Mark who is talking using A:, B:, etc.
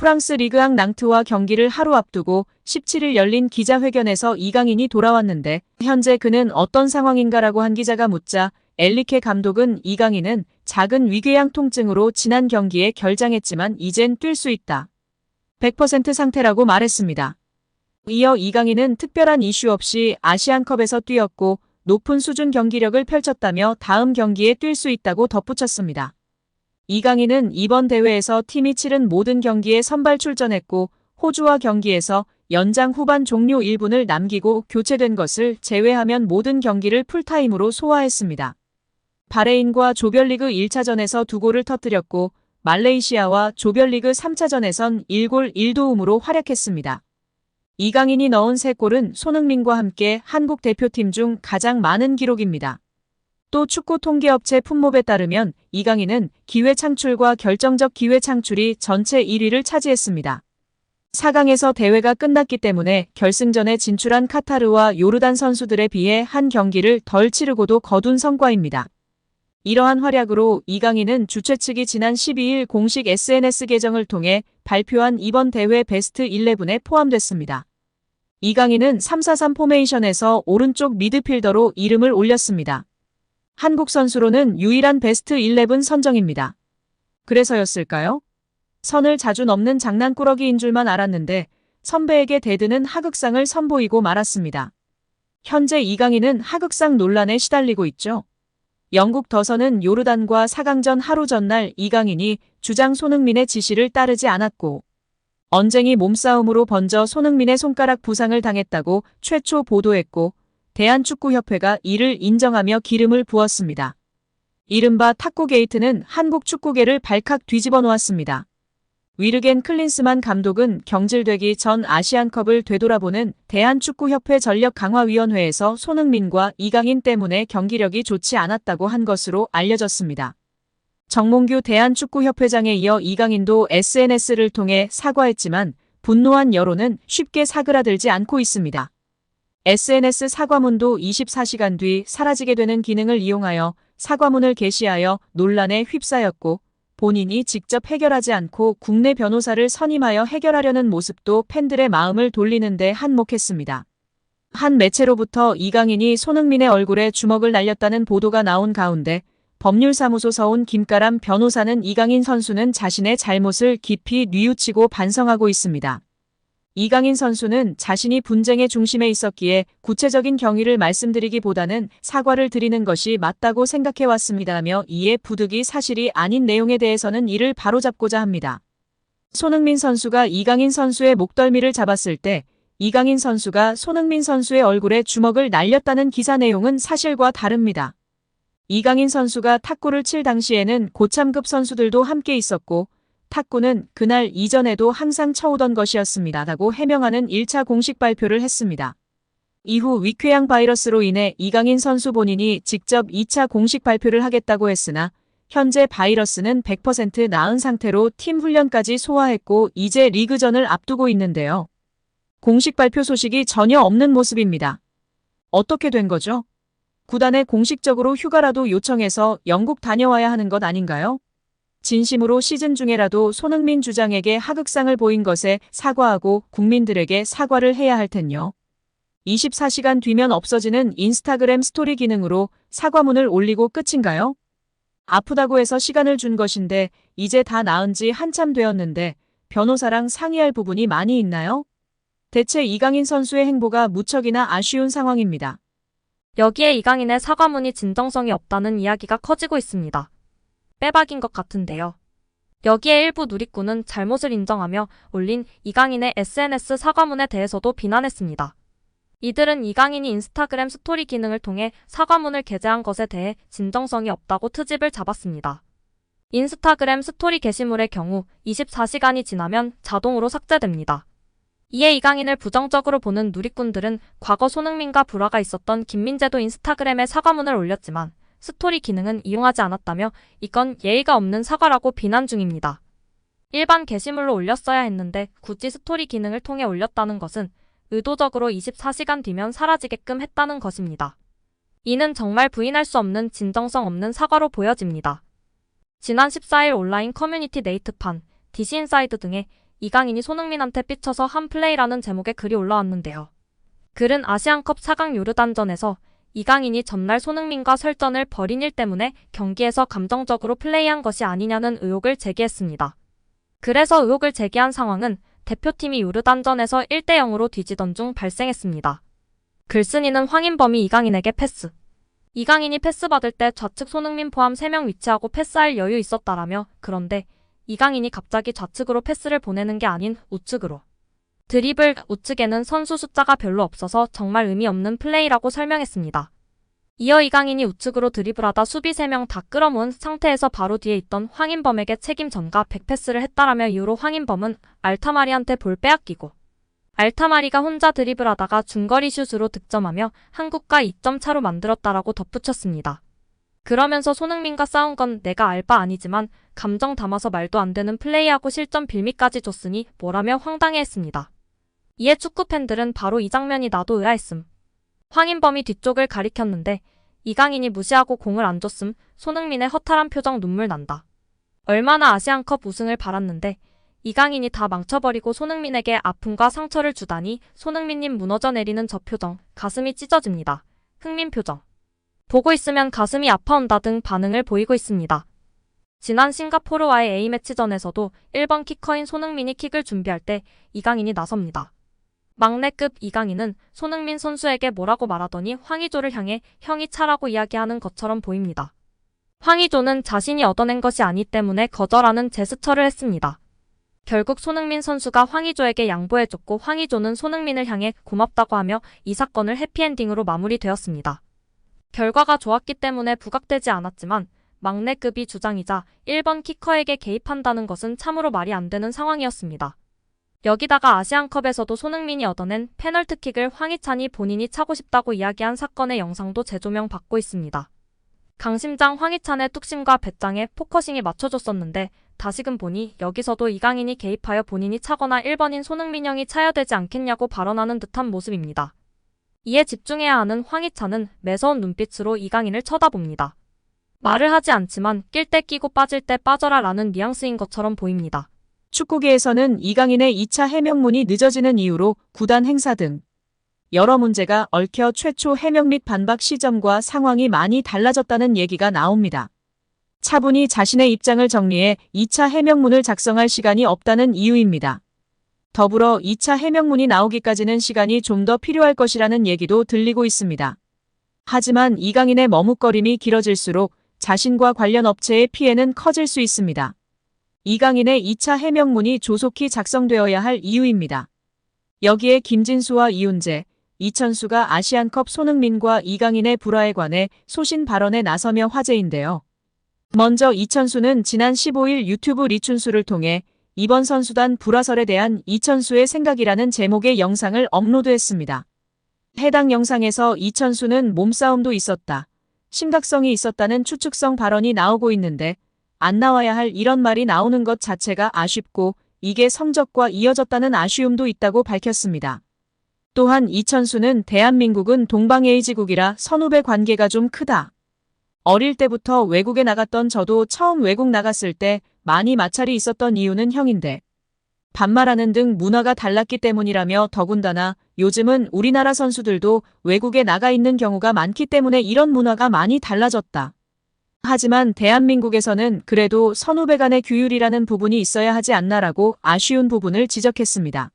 A: 프랑스 리그앙 낭트와 경기를 하루 앞두고 17일 열린 기자회견에서 이강인이 돌아왔는데 현재 그는 어떤 상황인가라고 한 기자가 묻자 엔리케 감독은 이강인은 작은 위궤양 통증으로 지난 경기에 결장했지만 이젠 뛸 수 있다. 100% 상태라고 말했습니다. 이어 이강인은 특별한 이슈 없이 아시안컵에서 뛰었고 높은 수준 경기력을 펼쳤다며 다음 경기에 뛸 수 있다고 덧붙였습니다. 이강인은 이번 대회에서 팀이 치른 모든 경기에 선발 출전했고 호주와 경기에서 연장 후반 종료 1분을 남기고 교체된 것을 제외하면 모든 경기를 풀타임으로 소화했습니다. 바레인과 조별리그 1차전에서 2골을 터뜨렸고 말레이시아와 조별리그 3차전에선 1골 1도움으로 활약했습니다. 이강인이 넣은 3골은 손흥민과 함께 한국 대표팀 중 가장 많은 기록입니다. 또 축구 통계업체 풋몹에 따르면 이강인은 기회 창출과 결정적 기회 창출이 전체 1위를 차지했습니다. 4강에서 대회가 끝났기 때문에 결승전에 진출한 카타르와 요르단 선수들에 비해 한 경기를 덜 치르고도 거둔 성과입니다. 이러한 활약으로 이강인은 주최 측이 지난 12일 공식 SNS 계정을 통해 발표한 이번 대회 베스트 11에 포함됐습니다. 이강인은 3-4-3 포메이션에서 오른쪽 미드필더로 이름을 올렸습니다. 한국 선수로는 유일한 베스트 11 선정입니다. 그래서였을까요? 선을 자주 넘는 장난꾸러기인 줄만 알았는데 선배에게 대드는 하극상을 선보이고 말았습니다. 현재 이강인은 하극상 논란에 시달리고 있죠. 영국 더선은 요르단과 4강전 하루 전날 이강인이 주장 손흥민의 지시를 따르지 않았고 언쟁이 몸싸움으로 번져 손흥민의 손가락 부상을 당했다고 최초 보도했고 대한축구협회가 이를 인정하며 기름을 부었습니다. 이른바 탁구 게이트는 한국 축구계를 발칵 뒤집어 놓았습니다. 위르겐 클린스만 감독은 경질되기 전 아시안컵을 되돌아보는 대한축구협회 전력강화위원회에서 손흥민과 이강인 때문에 경기력이 좋지 않았다고 한 것으로 알려졌습니다. 정몽규 대한축구협회장에 이어 이강인도 SNS를 통해 사과했지만 분노한 여론은 쉽게 사그라들지 않고 있습니다. SNS 사과문도 24시간 뒤 사라지게 되는 기능을 이용하여 사과문을 게시하여 논란에 휩싸였고 본인이 직접 해결하지 않고 국내 변호사를 선임하여 해결하려는 모습도 팬들의 마음을 돌리는 데 한몫했습니다. 한 매체로부터 이강인이 손흥민의 얼굴에 주먹을 날렸다는 보도가 나온 가운데 법률사무소 서운 김가람 변호사는 이강인 선수는 자신의 잘못을 깊이 뉘우치고 반성하고 있습니다. 이강인 선수는 자신이 분쟁의 중심에 있었기에 구체적인 경위를 말씀드리기보다는 사과를 드리는 것이 맞다고 생각해왔습니다며 이에 부득이 사실이 아닌 내용에 대해서는 이를 바로잡고자 합니다. 손흥민 선수가 이강인 선수의 목덜미를 잡았을 때 이강인 선수가 손흥민 선수의 얼굴에 주먹을 날렸다는 기사 내용은 사실과 다릅니다. 이강인 선수가 탁구를 칠 당시에는 고참급 선수들도 함께 있었고 탁구는 그날 이전에도 항상 쳐오던 것이었습니다. 라고 해명하는 1차 공식 발표를 했습니다. 이후 위궤양 바이러스로 인해 이강인 선수 본인이 직접 2차 공식 발표를 하겠다고 했으나 현재 바이러스는 100% 나은 상태로 팀 훈련까지 소화했고 이제 리그전을 앞두고 있는데요. 공식 발표 소식이 전혀 없는 모습입니다. 어떻게 된 거죠? 구단에 공식적으로 휴가라도 요청해서 영국 다녀와야 하는 것 아닌가요? 진심으로 시즌 중에라도 손흥민 주장에게 하극상을 보인 것에 사과하고 국민들에게 사과를 해야 할 텐요. 24시간 뒤면 없어지는 인스타그램 스토리 기능으로 사과문을 올리고 끝인가요? 아프다고 해서 시간을 준 것인데 이제 다 나은 지 한참 되었는데 변호사랑 상의할 부분이 많이 있나요? 대체 이강인 선수의 행보가 무척이나 아쉬운 상황입니다.
B: 여기에 이강인의 사과문이 진정성이 없다는 이야기가 커지고 있습니다. 빼박인 것 같은데요. 여기에 일부 누리꾼은 잘못을 인정하며 올린 이강인의 SNS 사과문에 대해서도 비난했습니다. 이들은 이강인이 인스타그램 스토리 기능을 통해 사과문을 게재한 것에 대해 진정성이 없다고 트집을 잡았습니다. 인스타그램 스토리 게시물의 경우 24시간이 지나면 자동으로 삭제됩니다. 이에 이강인을 부정적으로 보는 누리꾼들은 과거 손흥민과 불화가 있었던 김민재도 인스타그램에 사과문을 올렸지만 스토리 기능은 이용하지 않았다며 이건 예의가 없는 사과라고 비난 중입니다. 일반 게시물로 올렸어야 했는데 굳이 스토리 기능을 통해 올렸다는 것은 의도적으로 24시간 뒤면 사라지게끔 했다는 것입니다. 이는 정말 부인할 수 없는 진정성 없는 사과로 보여집니다. 지난 14일 온라인 커뮤니티 네이트판, DC인사이드 등에 이강인이 손흥민한테 삐쳐서 한 플레이라는 제목의 글이 올라왔는데요. 글은 아시안컵 4강 요르단전에서 이강인이 전날 손흥민과 설전을 벌인 일 때문에 경기에서 감정적으로 플레이한 것이 아니냐는 의혹을 제기했습니다. 그래서 의혹을 제기한 상황은 대표팀이 요르단전에서 1대0으로 뒤지던 중 발생했습니다. 글쓴이는 황인범이 이강인에게 패스. 이강인이 패스 받을 때 좌측 손흥민 포함 3명 위치하고 패스할 여유 있었다라며, 그런데 이강인이 갑자기 좌측으로 패스를 보내는 게 아닌 우측으로. 드리블 우측에는 선수 숫자가 별로 없어서 정말 의미 없는 플레이라고 설명했습니다. 이어 이강인이 우측으로 드리블하다 수비 3명 다 끌어모은 상태에서 바로 뒤에 있던 황인범에게 책임 전가 백패스를 했다라며, 이후로 황인범은 알타마리한테 볼 빼앗기고 알타마리가 혼자 드리블하다가 중거리 슛으로 득점하며 한국과 2점 차로 만들었다라고 덧붙였습니다. 그러면서 손흥민과 싸운 건 내가 알 바 아니지만 감정 담아서 말도 안 되는 플레이하고 실점 빌미까지 줬으니 뭐라며 황당해했습니다. 이에 축구 팬들은 바로 이 장면이 나도 의아했음. 황인범이 뒤쪽을 가리켰는데 이강인이 무시하고 공을 안 줬음. 손흥민의 허탈한 표정 눈물 난다. 얼마나 아시안컵 우승을 바랐는데 이강인이 다 망쳐버리고 손흥민에게 아픔과 상처를 주다니. 손흥민님 무너져 내리는 저 표정, 가슴이 찢어집니다. 흥민 표정. 보고 있으면 가슴이 아파온다 등 반응을 보이고 있습니다. 지난 싱가포르와의 A매치전에서도 1번 키커인 손흥민이 킥을 준비할 때 이강인이 나섭니다. 막내급 이강인은 손흥민 선수에게 뭐라고 말하더니 황의조를 향해 형이 차라고 이야기하는 것처럼 보입니다. 황의조는 자신이 얻어낸 것이 아니 때문에 거절하는 제스처를 했습니다. 결국 손흥민 선수가 황의조에게 양보해줬고 황의조는 손흥민을 향해 고맙다고 하며 이 사건을 해피엔딩으로 마무리되었습니다. 결과가 좋았기 때문에 부각되지 않았지만 막내급이 주장이자 1번 키커에게 개입한다는 것은 참으로 말이 안 되는 상황이었습니다. 여기다가 아시안컵에서도 손흥민이 얻어낸 페널티킥을 황희찬이 본인이 차고 싶다고 이야기한 사건의 영상도 재조명 받고 있습니다. 강심장 황희찬의 뚝심과 배짱에 포커싱이 맞춰줬었는데 다시금 보니 여기서도 이강인이 개입하여 본인이 차거나 1번인 손흥민 형이 차야 되지 않겠냐고 발언하는 듯한 모습입니다. 이에 집중해야 하는 황희찬은 매서운 눈빛으로 이강인을 쳐다봅니다. 말을 하지 않지만 낄 때 끼고 빠질 때 빠져라 라는 뉘앙스인 것처럼 보입니다.
A: 축구계에서는 이강인의 2차 해명문이 늦어지는 이유로 구단 행사 등 여러 문제가 얽혀 최초 해명 및 반박 시점과 상황이 많이 달라졌다는 얘기가 나옵니다. 차분히 자신의 입장을 정리해 2차 해명문을 작성할 시간이 없다는 이유입니다. 더불어 2차 해명문이 나오기까지는 시간이 좀 더 필요할 것이라는 얘기도 들리고 있습니다. 하지만 이강인의 머뭇거림이 길어질수록 자신과 관련 업체의 피해는 커질 수 있습니다. 이강인의 2차 해명문이 조속히 작성되어야 할 이유입니다. 여기에 김진수와 이훈재, 이천수가 아시안컵 손흥민과 이강인의 불화에 관해 소신 발언에 나서며 화제인데요. 먼저 이천수는 지난 15일 유튜브 리춘수를 통해 이번 선수단 불화설에 대한 이천수의 생각이라는 제목의 영상을 업로드했습니다. 해당 영상에서 이천수는 몸싸움도 있었다, 심각성이 있었다는 추측성 발언이 나오고 있는데 안 나와야 할 이런 말이 나오는 것 자체가 아쉽고 이게 성적과 이어졌다는 아쉬움도 있다고 밝혔습니다. 또한 이천수는 대한민국은 동방에이지국이라 선후배 관계가 좀 크다. 어릴 때부터 외국에 나갔던 저도 처음 외국 나갔을 때 많이 마찰이 있었던 이유는 형인데 반말하는 등 문화가 달랐기 때문이라며, 더군다나 요즘은 우리나라 선수들도 외국에 나가 있는 경우가 많기 때문에 이런 문화가 많이 달라졌다. 하지만 대한민국에서는 그래도 선후배 간의 규율이라는 부분이 있어야 하지 않나라고 아쉬운 부분을 지적했습니다.